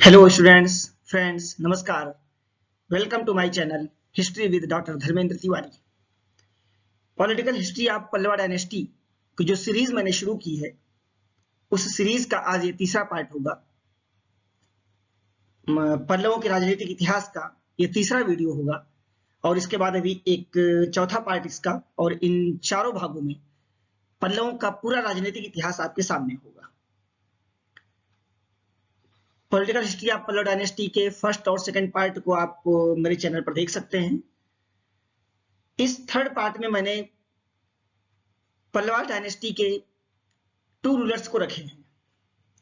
Hello students, friends, नमस्कार। Welcome to my channel history with doctor Dharmendra Tiwari. Political history of Pallava dynasty की जो series मैंने शुरू की है, उस सीरीज का आज ये तीसरा पार्ट होगा। पल्लवों के राजनीतिक इतिहास का ये तीसरा वीडियो होगा और इसके बाद अभी एक चौथा पार्ट इसका, और इन चारों भागों में पल्लवों का पूरा राजनीतिक इतिहास आपके सामने होगा। Political history of Pallava dynasty के फर्स्ट और सेकंड पार्ट को आप मेरे चैनल पर देख सकते हैं। इस थर्ड पार्ट में मैंने पल्लवा डायनेस्टी के 2 रूलर्स को रखे हैं।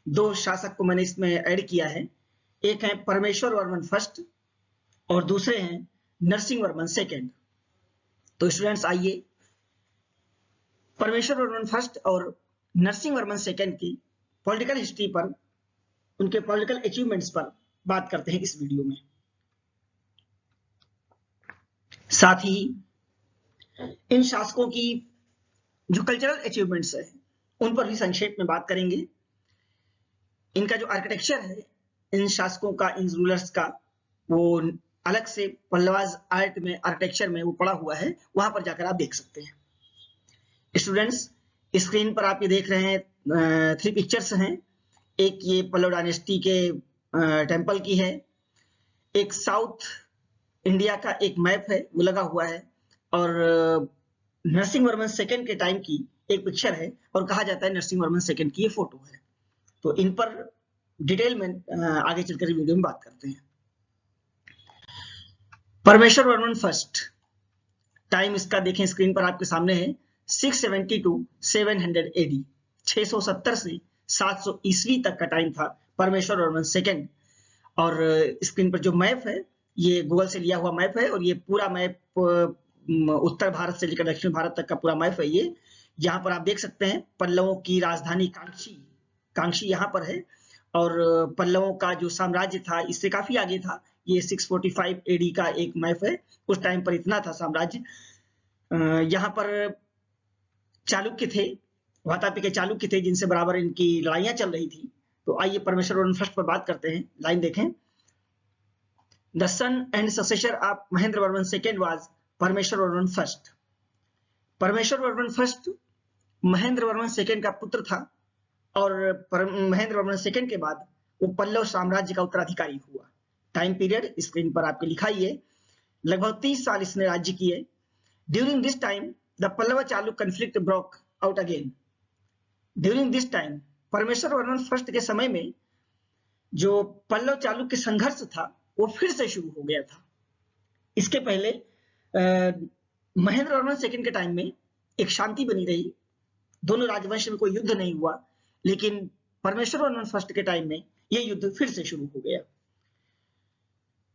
2 शासक को मैंने इसमें ऐड किया है। एक है परमेश्वर वर्मन फर्स्ट और दूसरे हैं नरसिंह वर्मन सेकंड। तो स्टूडेंट्स, आइए परमेश्वर वर्मन फर्स्ट और नरसिंह वर्मन सेकंड की पॉलिटिकल हिस्ट्री पर, उनके पॉलिटिकल अचीवमेंट्स पर बात करते हैं इस वीडियो में। साथ ही इन शासकों की जो कल्चरल अचीवमेंट्स है उन पर भी संक्षेप में बात करेंगे। इनका जो आर्किटेक्चर है इन शासकों का, इन रूलर्स का, वो अलग से पल्लवाज आर्ट में, आर्किटेक्चर में वो पड़ा हुआ है, वहां पर जाकर आप देख सकते हैं। स्टूडेंट्स, स्क्रीन पर आप ये देख रहे हैं 3 पिक्चर्स हैं। एक ये पल्लव डायनेस्टी के टेंपल की है, एक साउथ इंडिया का एक मैप है वो लगा हुआ है, और नरसिंह वर्मन सेकंड के टाइम की एक पिक्चर है, और कहा जाता है नरसिंह वर्मन सेकंड की ये फोटो है। तो इन पर डिटेल में आगे चलकर वीडियो में बात करते हैं। परमेश्वर वर्मन फर्स्ट टाइम इसका देखें, स्क्रीन पर आपके सामने है। 670 टू 700 AD, 670 से 700 ईस्वी तक का टाइम था परमेश्वर वर्मन सेकंड। और स्क्रीन पर जो मैप है ये गूगल से लिया हुआ मैप है, और ये पूरा मैप उत्तर भारत से लेकर दक्षिण भारत तक का पूरा मैप है ये। यहाँ पर आप देख सकते हैं पल्लवों की राजधानी कांची यहाँ पर है, और पल्लवों का जो साम्राज्य था इससे काफी आगे था। ये 645 AD का एक मैप है, उस टाइम पर इतना था साम्राज्य। यहाँ पर चालुक्य थे, वातापी के चालुक्य थे, जिनसे बराबर इनकी लड़ाइयां चल रही थी। तो आइए परमेश्वर वर्मन फर्स्ट पर बात करते हैं। लाइन देखें। The son and successor of Mahendra Varman second was Parameshwara Varman first. Parameshwara Varman first Mahendra Varman second का पुत्र था, और महेंद्र वर्मन सेकंड के बाद वो पल्लव साम्राज्य का उत्तराधिकारी हुआ। टाइम पीरियड स्क्रीन पर आपके लिखा ही है। लगभग 30 साल इसने राज्य किए। During this time the Pallava Chalukya conflict broke out again. During this time, Parameshwar Varman first के समय में जो पल्लव चालुक्य संघर्ष था वो फिर से शुरू हो गया था। इसके पहले महेंद्र वर्मन सेकंड के टाइम में एक शांति बनी रही, दोनों राजवंश में कोई युद्ध नहीं हुआ, लेकिन परमेश्वर वर्मन फर्स्ट के टाइम में यह युद्ध फिर से शुरू हो गया।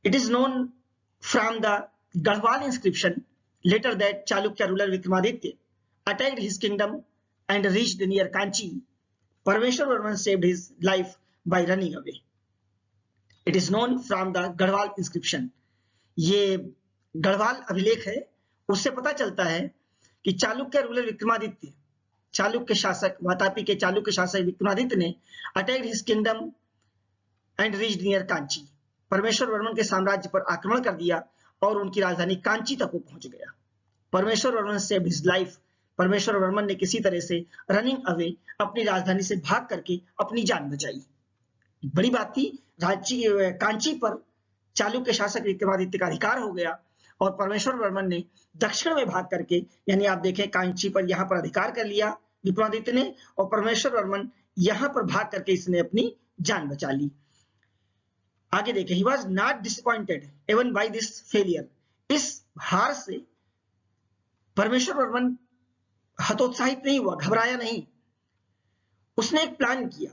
It is known from the Garhwal inscription letter that Chalukya ruler Vikramaditya attacked his kingdom and reached near Kanchi. Parmeshwar Varman saved his life by running away. It is known from the Garhwal inscription. ये गढ़वाल अभिलेख है, उससे पता चलता है कि चालुक्य रूलर विक्रमादित्य, चालुक्य शासक, वातापी के चालुक्य शासक विक्रमादित्य ने attacked his kingdom and reached near Kanchi, परमेश्वर वर्मन के साम्राज्य पर आक्रमण कर दिया और उनकी राजधानी कांची तक वो पहुंच गया। परमेश्वर वर्मन सेव्ड हिज लाइफ, परमेश्वर वर्मन ने किसी तरह से रनिंग अवे, अपनी राजधानी से भाग करके अपनी जान बचाई। बड़ी बात थी, कांची पर चालुक्य शासक विक्रमादित्य का अधिकार हो गया, और परमेश्वर वर्मन ने दक्षिण में भाग करके, यानी आप देखें कांची पर यहाँ पर अधिकार कर लिया विक्रमादित्य ने, और परमेश्वर वर्मन यहाँ पर भाग करके इसने अपनी जान बचा ली। आगे देखें। He was not disappointed even by this failure. इस हार से परमेश्वर वर्मन हतोत्साहित नहीं हुआ, घबराया नहीं। उसने एक प्लान किया,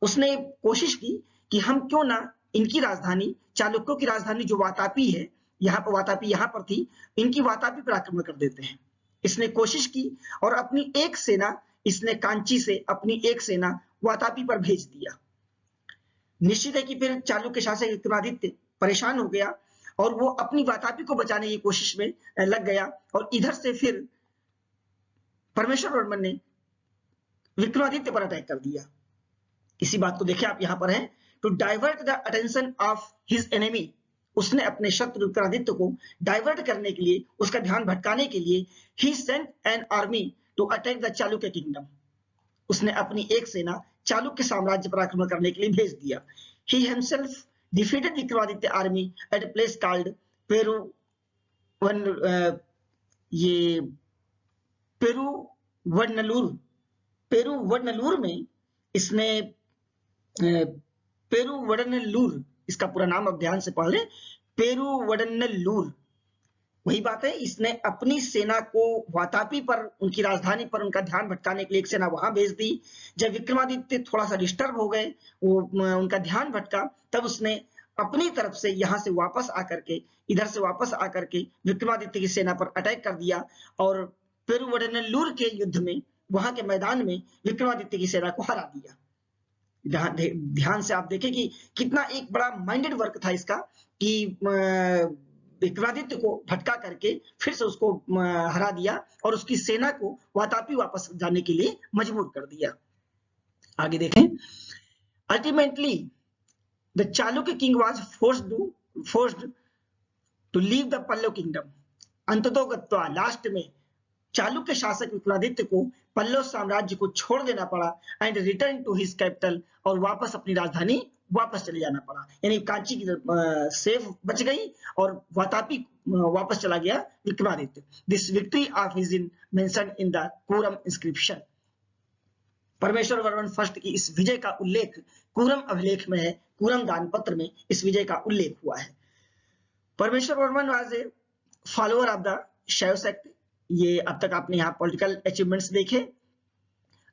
उसने कोशिश की कि हम क्यों ना इनकी राजधानी, चालुक्यों की राजधानी जो वातापी है, यहाँ पर वातापी यहाँ पर थी, इनकी वातापी पर आक्रमण कर देते हैं। इसने कोशिश की और अपनी एक सेना, इसने कांची से अपनी एक सेना वातापी पर भेज दिया। निश्चित है कि फिर चालुक्य शासक विक्रमादित्य परेशान हो गया और वो अपनी वातापी को बचाने की कोशिश में लग गया, और इधर से फिर परमेश्वर वर्मन ने विक्रमादित्य पर अटैक कर दिया। इसी बात को देखें आप, यहां पर है to divert the attention of his enemy, उसने अपने शत्रु विक्रमादित्य को डाइवर्ट करने के लिए, उसका ध्यान भटकाने के लिए, he sent an army to attack the Chalukya kingdom, उसने अपनी एक सेना चालुक्य साम्राज्य पर आक्रमण करने के लिए भेज दिया। He himself defeated Vikramaditya army at a place called ये पेरुवडनलूर में इसने पेरुवडनलूर, इसका पूरा नाम अब ध्यान से पढ़ ले, पेरुवडनलूर, वही बात है, इसने अपनी सेना को वातापी पर, उनकी राजधानी पर उनका ध्यान भटकाने के लिए एक सेना वहां भेज दी। जब विक्रमादित्य थोड़ा सा डिस्टर्ब हो गए, वो उनका ध्यान भटका, तब उसने अपनी तरफ से यहां से वापस आकर के, इधर से वापस आकर के विक्रमादित्य की सेना पर अटैक कर दिया और पेरुवडनलूर के युद्ध में, वहां के मैदान में विक्रमादित्य की सेना को हरा दिया। ध्यान से आप देखें कि कितना एक बड़ा माइंडेड वर्क था इसका, कि विक्रमादित्य को भटका करके फिर से उसको हरा दिया और उसकी सेना को वातापी वापस जाने के लिए मजबूर कर दिया। आगे देखें, ultimately the Chalukya king was forced to leave the Pallava kingdom, अंततोगत्वा लास्ट में चालुक्य शासक विक्रमादित्य को पल्लव साम्राज्य को छोड़ देना पड़ा and return to his capital, और वापस अपनी राजधानी वापस चले जाना पड़ा, यानी कांची की सेफ बच गई और वातापी वापस चला गया Vikramaditya. This victory of his in mentioned in the Kuram inscription, Parameshwara Varman first की इस विजय का उल्लेख कूरम अभिलेख में है, कूरम दान पत्र में इस विजय का उल्लेख हुआ है। परमेश्वर Varman was a follower of the शैव सेक्ट। ये अब तक आपने यहाँ पॉलिटिकल अचीवमेंट्स देखे।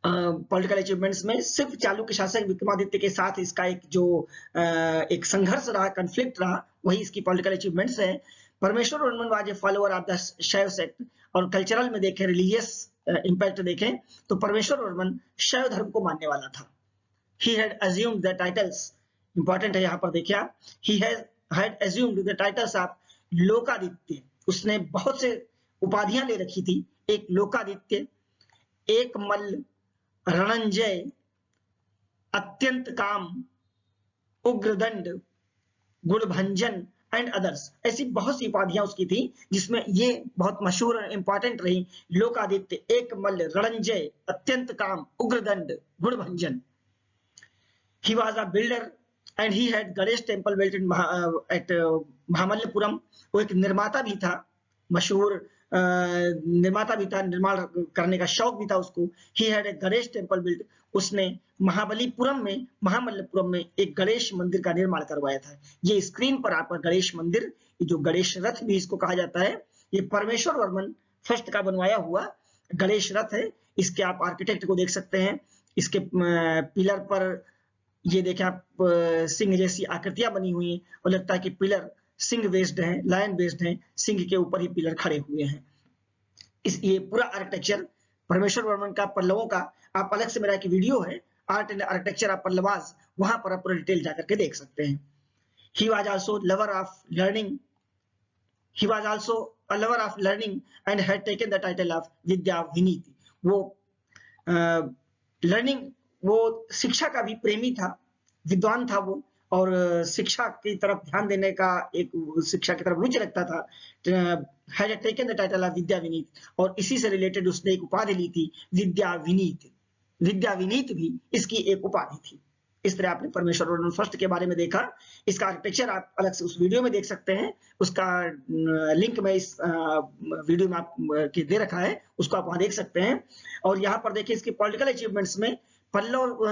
पॉलिटिकल अचीवमेंट्स में सिर्फ चालुक्य शासक विक्रमादित्य के साथ इसका एक जो एक संघर्ष रहा, कन्फ्लिक्ट रहा, वही इसकी पॉलिटिकल अचीवमेंट्स है। परमेश्वर Varman was a follower of the शैव सेक्ट, और कल्चरल में देखें, रिलीजियस इंपैक्ट देखें तो परमेश्वर वर्मन शैव धर्म को मानने वाला था। He had assumed the titles, important है यहाँ पर देखिए आप, he had assumed the titles of Lokaditya, उसने बहुत से उपाधियां ले रखी थी, एक लोकादित्य, एक मल्ल, रणंजय, अत्यंत काम, उग्रदंड, गुणभंजन एंड अदर्स, ऐसी बहुत सी उपाधियां उसकी थी, जिसमें ये बहुत मशहूर और इंपॉर्टेंट रही, लोकादित्य, एक मल्ल, रणंजय, अत्यंत काम, उग्रदंड, गुणभंजन। He was a builder and he had Ganesh temple built in at Mahamallpuram, वो एक निर्माता भी था, मशहूर निर्माता भी था, निर्माण करने का शौक भी था उसको। He had a Ganesh temple built, उसने महाबलीपुरम में, महामल्लपुरम में एक गणेश मंदिर का निर्माण करवाया था। ये स्क्रीन पर आपका गणेश मंदिर, ये जो गणेश रथ भी इसको कहा जाता है, ये परमेश्वर वर्मन फर्स्ट का बनवाया हुआ गणेश रथ है। इसके आप आर्किटेक्ट को देख सकते हैं, इसके पिलर पर ये देखें आप, सिंह जैसी आकृतियां बनी हुई हैं और लगता है कि पिलर सिंह बेस्ड हैं, लायन बेस्ड हैं, सिंह के ऊपर ही पिलर खड़े हुए हैं। ये पूरा आर्किटेक्चर परमेश्वर वर्मन का, पल्लवों का, आप अलग से मेरा एक वीडियो है, art and architecture of Pallavas, वहां पर आप पूरा डिटेल जाकर के देख सकते हैं। He was also lover of learning. He was also a lover of learning and had taken the title of विद्या विनीत। वो लर्निंग, वो शिक्षा का भी प्रेमी था, विद्वान था वो, और शिक्षा की तरफ ध्यान देने का, एक शिक्षा की तरफ रुचि रखता था। Had taken the title of Vidya Vinita, और इसी से रिलेटेड उसने एक उपाधि ली थी, विद्या विनीत। विद्या विनीत भी इसकी एक उपाधि थी। इस तरह आपने परमेश्वर वर्मन फर्स्ट के बारे में देखा। इसका आर्किटेक्चर आप अलग से उस वीडियो में देख सकते हैं, उसका लिंक मैं इस वीडियो में आप के दे रखा है, उसको आप वहां देख सकते हैं। और यहाँ पर देखिए इसके पॉलिटिकल अचीवमेंट्स में, पल्लव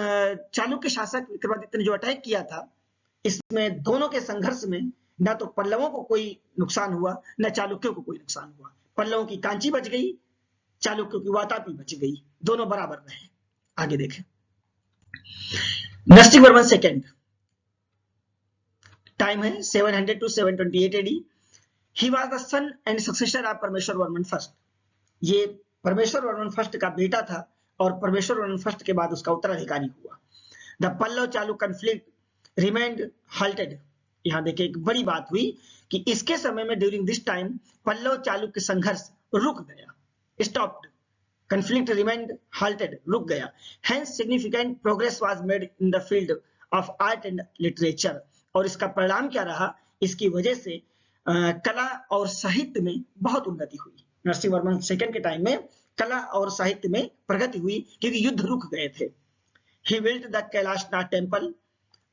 चालुक्य शासक विक्रमादित्य ने जो अटैक किया था, इसमें दोनों के संघर्ष में न तो पल्लवों को कोई नुकसान हुआ, न चालुक्यों को कोई नुकसान हुआ। पल्लवों की कांची बच गई, चालुक्यों की वातापी बच गई, दोनों बराबर रहे। आगे देखें, नरसिंहवर्मन सेकंड, टाइम है 700 to 728 AD। He was the son and successor of Parameshwar Varman first. ये परमेश्वर वर्मन फर्स्ट का बेटा था और परमेश्वर वर्मन फर्स्ट के बाद उसका उत्तराधिकारी हुआ। The Pallava Chalukya conflict remained halted. यहां देखिए एक बड़ी बात हुई कि इसके समय में during this time Pallava Chalukya संघर्ष रुक गया, स्टॉप्ड। conflict remained halted, रुक गया। Hence significant progress was made in the field of art and literature. और इसका परिणाम क्या रहा, इसकी वजह से कला और साहित्य में बहुत उन्नति हुई। नरसिंह वर्मन सेकंड के टाइम में कला और साहित्य में प्रगति हुई क्योंकि युद्ध रुक गए थे। ही बिल्ट द कैलाशनाथ टेम्पल,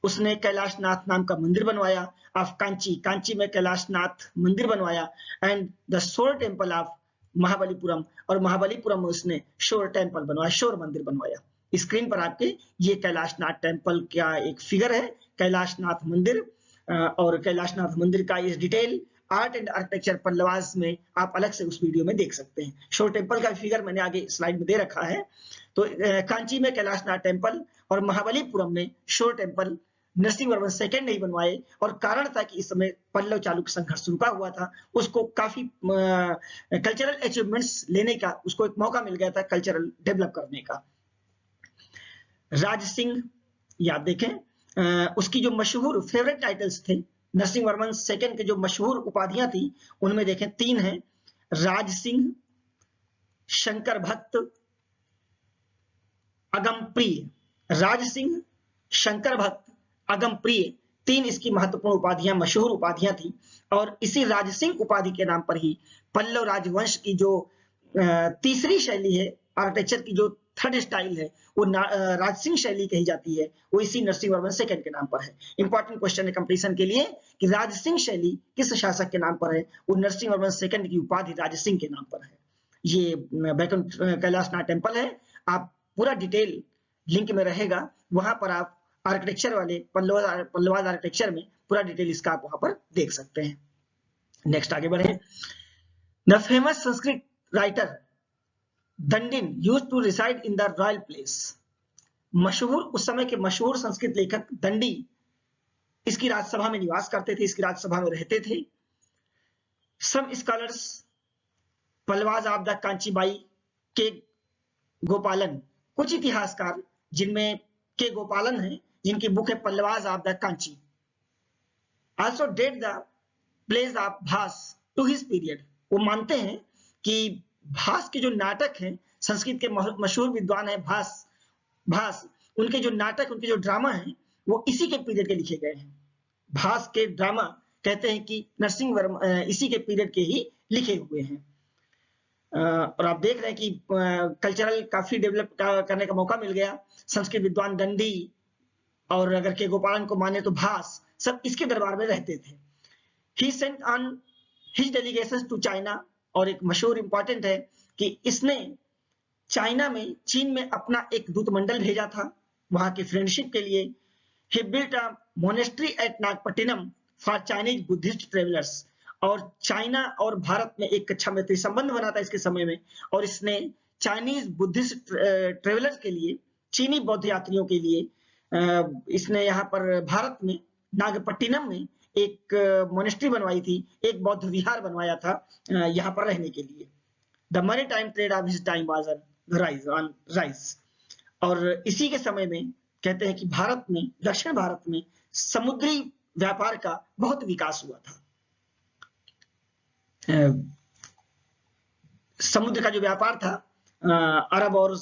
उसने कैलाशनाथ नाम का मंदिर बनवाया। ऑफ कांची, कांची में कैलाशनाथ मंदिर बनवाया। And the shore temple of Mahabalipuram, और महाबलीपुरम में उसने शोर टेम्पल बनवाया, शोर मंदिर बनवाया। स्क्रीन पर आपके ये कैलाशनाथ टेम्पल का एक फिगर है, कैलाशनाथ मंदिर। और कैलाशनाथ मंदिर का इस detail art and architecture Pallavas में आप अलग से उस वीडियो में देख सकते हैं। शोर टेम्पल का फिगर मैंने आगे स्लाइड में दे रखा है। तो कांची में कैलाशनाथ टेम्पल और महाबलीपुरम में शोर टेम्पल नरसिंह वर्मन सेकंड नहीं बनवाए, और कारण था कि इस समय पल्लव चालुक्य संघर्ष रुका हुआ था, उसको काफी कल्चरल अचीवमेंट्स लेने का उसको एक मौका मिल गया था कल्चरल डेवलप करने का। राज सिंह, याद देखें उसकी जो मशहूर फेवरेट टाइटल्स थे नरसिंह वर्मन सेकंड के, जो मशहूर उपाधियां थी उनमें देखें 3 हैं, राज सिंह, शंकर भक्त, अगम प्रिय। राज सिंह, शंकर भक्त, अगम प्रिय, 3 इसकी महत्वपूर्ण उपाधियां, मशहूर उपाधियां थी। और इसी राज सिंह उपाधि के नाम पर ही पल्लव राजवंश की जो तीसरी शैली है आर्किटेक्चर की, जो थर्ड स्टाइल है, वो राज सिंह शैली कही जाती है, वो इसी नरसिंह वर्मन सेकंड के नाम पर है। इंपॉर्टेंट क्वेश्चन है कंपटीशन के लिए कि राज सिंह शैली किस शासक के नाम पर है, वो नरसिंह वर्मन सेकंड की उपाधि राज सिंह के नाम पर है। ये बैकुंठ कैलाशनाथ टेम्पल है, आप पूरा डिटेल लिंक में रहेगा, वहां पर आप आर्किटेक्चर वाले पल्लवाद आर्किटेक्चर में पूरा डिटेल इसका आप वहां पर देख सकते हैं। नेक्स्ट आगे बढ़े। The famous Sanskrit writer Dandin used to reside in the royal place. मशहूर, उस समय के मशहूर संस्कृत लेखक दंडी इसकी राजसभा में निवास करते थे, इसकी राजसभा में रहते थे। Some scholars Pallavas of the Kanchi by K Gopalan, कुछ इतिहासकार जिनमें के गोपालन है, जिनकी बुक है Pallavas of the Kanchi, also date the place of Bhasa to his period. वो मानते हैं कि भास के जो नाटक हैं, संस्कृत के मशहूर विद्वान है भास, उनके जो नाटक, उनके जो ड्रामा हैं, वो इसी के पीरियड के लिखे गए हैं। भास के ड्रामा कहते हैं कि नरसिंह वर्मन इसी के पीरियड के ही लिखे हुए हैं। और आप देख रहे हैं कि कल्चरल काफी डेवलप करने का मौका मिल गया। संस्कृत विद्वान दंडी और अगर के गोपालन को माने तो भास, सब इसके दरबार में रहते थे। He sent on his delegations to China, और एक मशहूर इंपॉर्टेंट है कि इसने चाइना में, चीन में अपना एक दूतमंडल भेजा था वहां की फ्रेंडशिप के लिए। He built a monastery at Nagapattinam for Chinese Buddhist travellers, और चाइना और भारत में एक अच्छा मैत्री संबंध बना था इसके समय में, और इसने चाइनीज बुद्धिस्ट ट्रेवलर्स के लिए, चीनी बौद्ध यात्रियों के लिए इसने यहाँ पर भारत में नागपट्टिनम में एक मोनेस्ट्री बनवाई थी, एक बौद्ध विहार बनवाया था यहाँ पर रहने के लिए। The maritime trade off his time was on rise, और इसी के समय में कहते हैं कि भारत में, दक्षिण भारत में समुद्री व्यापार का बहुत विकास हुआ था। समुद्र का जो व्यापार था अरब और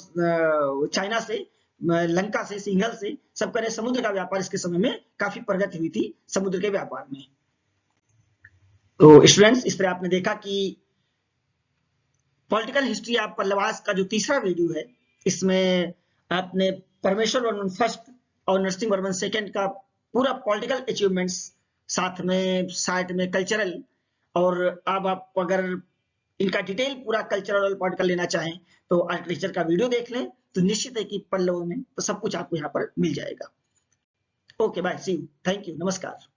चाइना से, लंका से, सिंघल से, सब करे समुद्र का व्यापार इसके समय में काफी प्रगति हुई थी समुद्र के व्यापार में। तो स्टूडेंट्स, इस तरह आपने देखा कि पॉलिटिकल हिस्ट्री ऑफ पल्लवास का जो तीसरा वीडियो है, इसमें आपने परमेश्वर वर्मन फर्स्ट और नरसिंह वर्मन सेकंड का पूरा पॉलिटिकल अचीवमेंट्स, साथ में कल्चरल, और अब आप अगर इनका डिटेल पूरा कल्चरल और पॉलिटिकल लेना चाहें तो आर्किटेक्चर का वीडियो देख लें, तो निश्चित है कि पल्लव में तो सब कुछ आपको यहाँ पर मिल जाएगा। Okay bye, see you, thank you, नमस्कार।